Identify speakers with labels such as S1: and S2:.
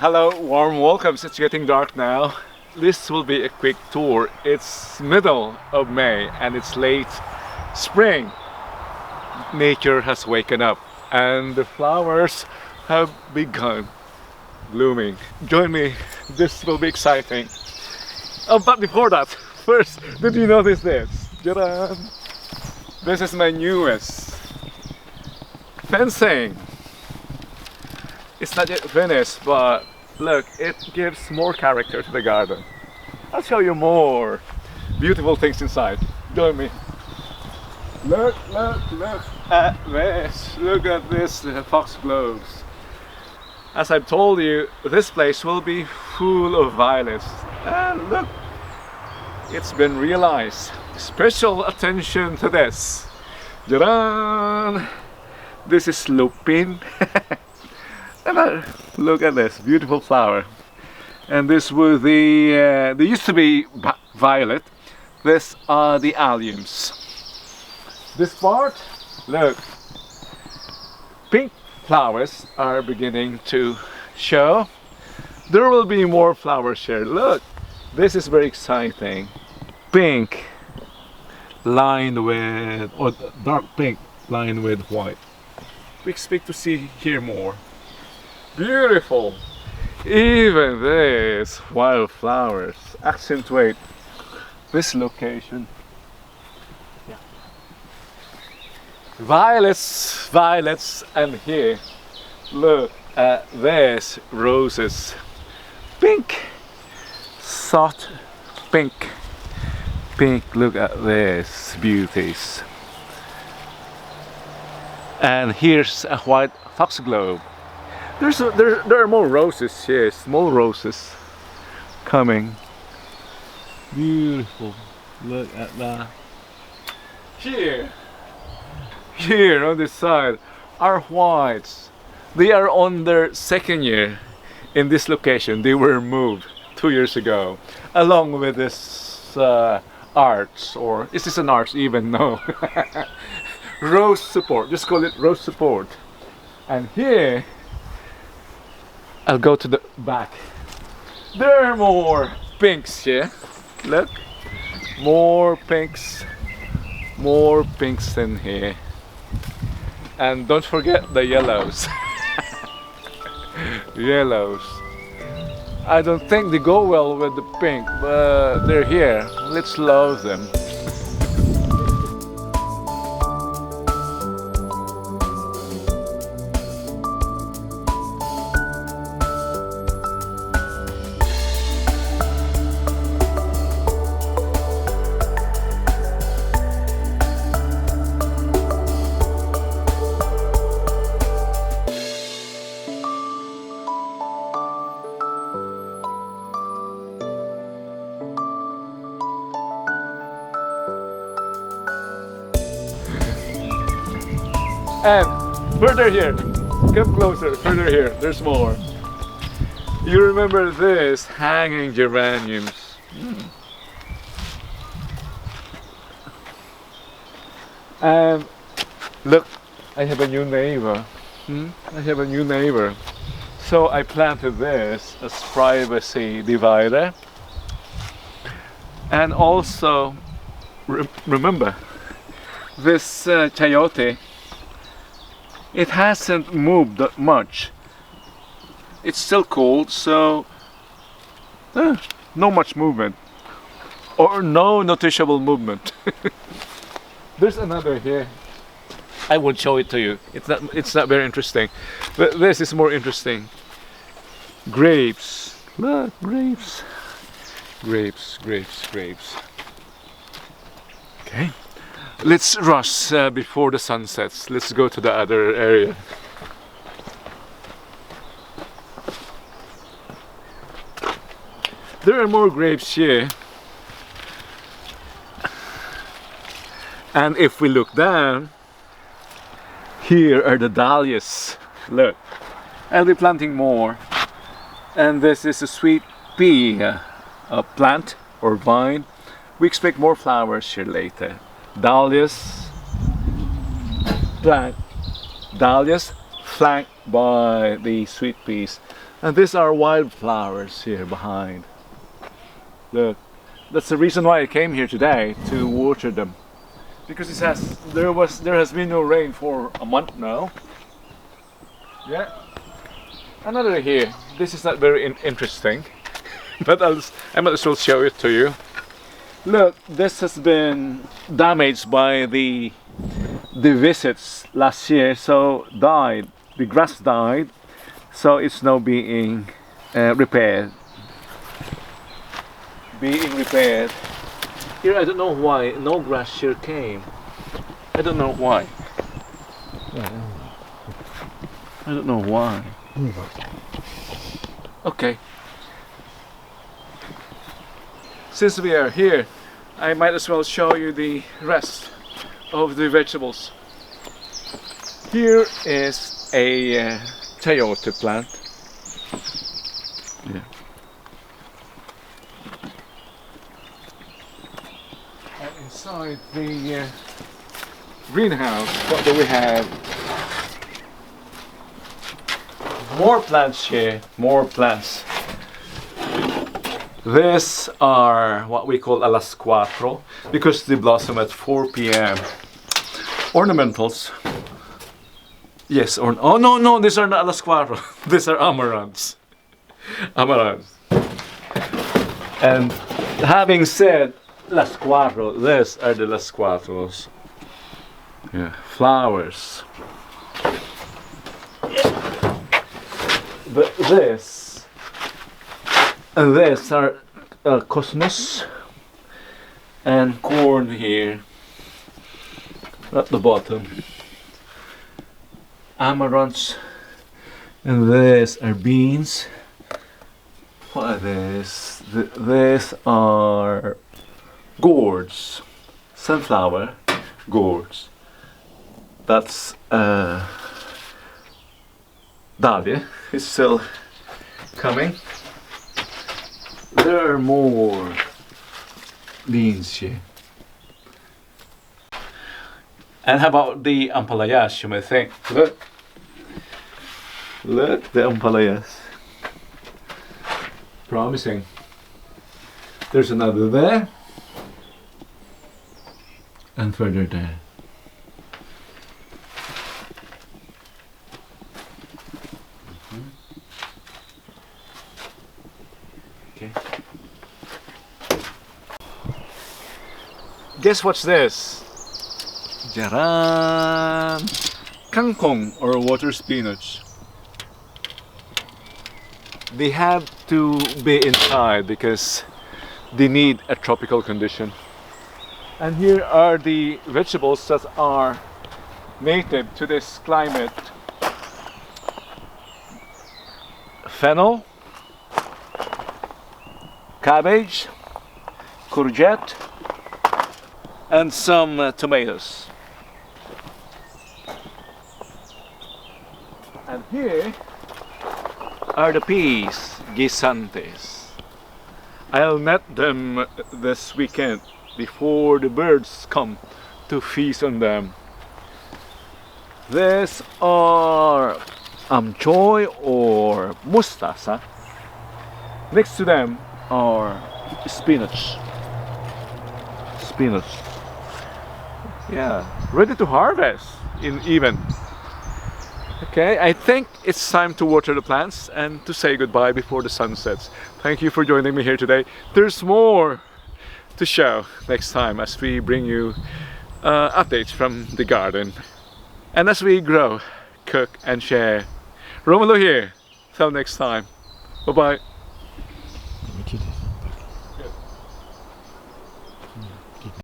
S1: Hello, warm welcomes. It's getting dark now. This will be a quick tour. It's middle of May and it's late spring. Nature has waken up and the flowers have begun blooming. Join me, this will be exciting. Oh, but before that, first, did you notice this? Ta-da! This is my newest fencing. It's not yet finished, but look, it gives more character to the garden. I'll show you more beautiful things inside. Join me. Look at this. Look at this foxgloves. As I've told you, this place will be full of violets. And look, it's been realized. Special attention to this. Ta-da! This is lupin. And look at this beautiful flower. And this was they used to be violet. This are the alliums. This part, look, pink flowers are beginning to show. There will be more flowers here. Look, this is very exciting. Pink lined with, or dark pink lined with white. We expect to see here more. Beautiful. Even these wildflowers accentuate this location. Yeah. Violets, and here, look at these roses. Pink, soft pink. Look at these beauties. And here's a white foxglove. There are more roses here, small roses coming. Beautiful. Look at that. Here on this side are whites. They are on their second year in this location. They were moved 2 years ago, along with this arch, or is this an arch even? No. Rose support. Just call it rose support. And here, I'll go to the back. There are more pinks here. Look, more pinks in here. And don't forget the yellows. Yellows. I don't think they go well with the pink, but they're here. Let's love them. And further here, come closer, further here, there's more. You remember this hanging geraniums. And look, I have a new neighbor. I have a new neighbor. So I planted this as privacy divider. And also, remember, this chayote, it hasn't moved that much. It's still cold, so no much movement, or no noticeable movement. There's another here. I won't show it to you. It's not very interesting, but this is more interesting. Grapes. Look, grapes. Grapes. Okay. Let's rush before the sun sets. Let's go to the other area. There are more grapes here. And if we look down, here are the dahlias. Look, I'll be planting more. And this is a sweet pea plant or vine. We expect more flowers here later. Dahlias, plant, dahlias, flanked by the sweet peas. And these are wildflowers here behind. Look, that's the reason why I came here today, to water them. Because there has been no rain for a month now. Yeah. Another here. This is not very interesting, but I might as well show it to you. Look, this has been damaged by the visits last year, so died. The grass died, so it's now being repaired. Here, I don't know why no grass here came. I don't know why. I don't know why. Okay. Since we are here, I might as well show you the rest of the vegetables. Here is a chayote plant. Yeah. And inside the greenhouse, what do we have? More plants here, more plants. These are what we call alas cuatro because they blossom at 4 p.m. Ornamentals. Yes, or oh no, these are not alas cuatro. These are amaranths. Amaranths. And having said las cuatro, these are the las cuatros. Yeah, flowers. But this and this are cosmos and corn here at the bottom. Amaranths, and these are beans. What are these? These are gourds, sunflower gourds. That's dahlia. It's still coming. There are more beans here. And how about the ampalayas, you may think? Look. Look, the ampalayas. Promising. There's another there. And further there. Okay. Guess what's this? Jaran! Kangkong, or water spinach. They have to be inside because they need a tropical condition. And here are the vegetables that are native to this climate. Fennel, cabbage, courgette, and some tomatoes. And here are the peas, guisantes. I'll net them this weekend before the birds come to feast on them. These are choy or mustasa. Next to them are spinach. Spinach. Yeah, ready to harvest even. Okay, I think it's time to water the plants and to say goodbye before the sun sets. Thank you for joining me here today. There's more to show next time as we bring you updates from the garden. And as we grow, cook and share. Romulo here. Till next time. Bye-bye.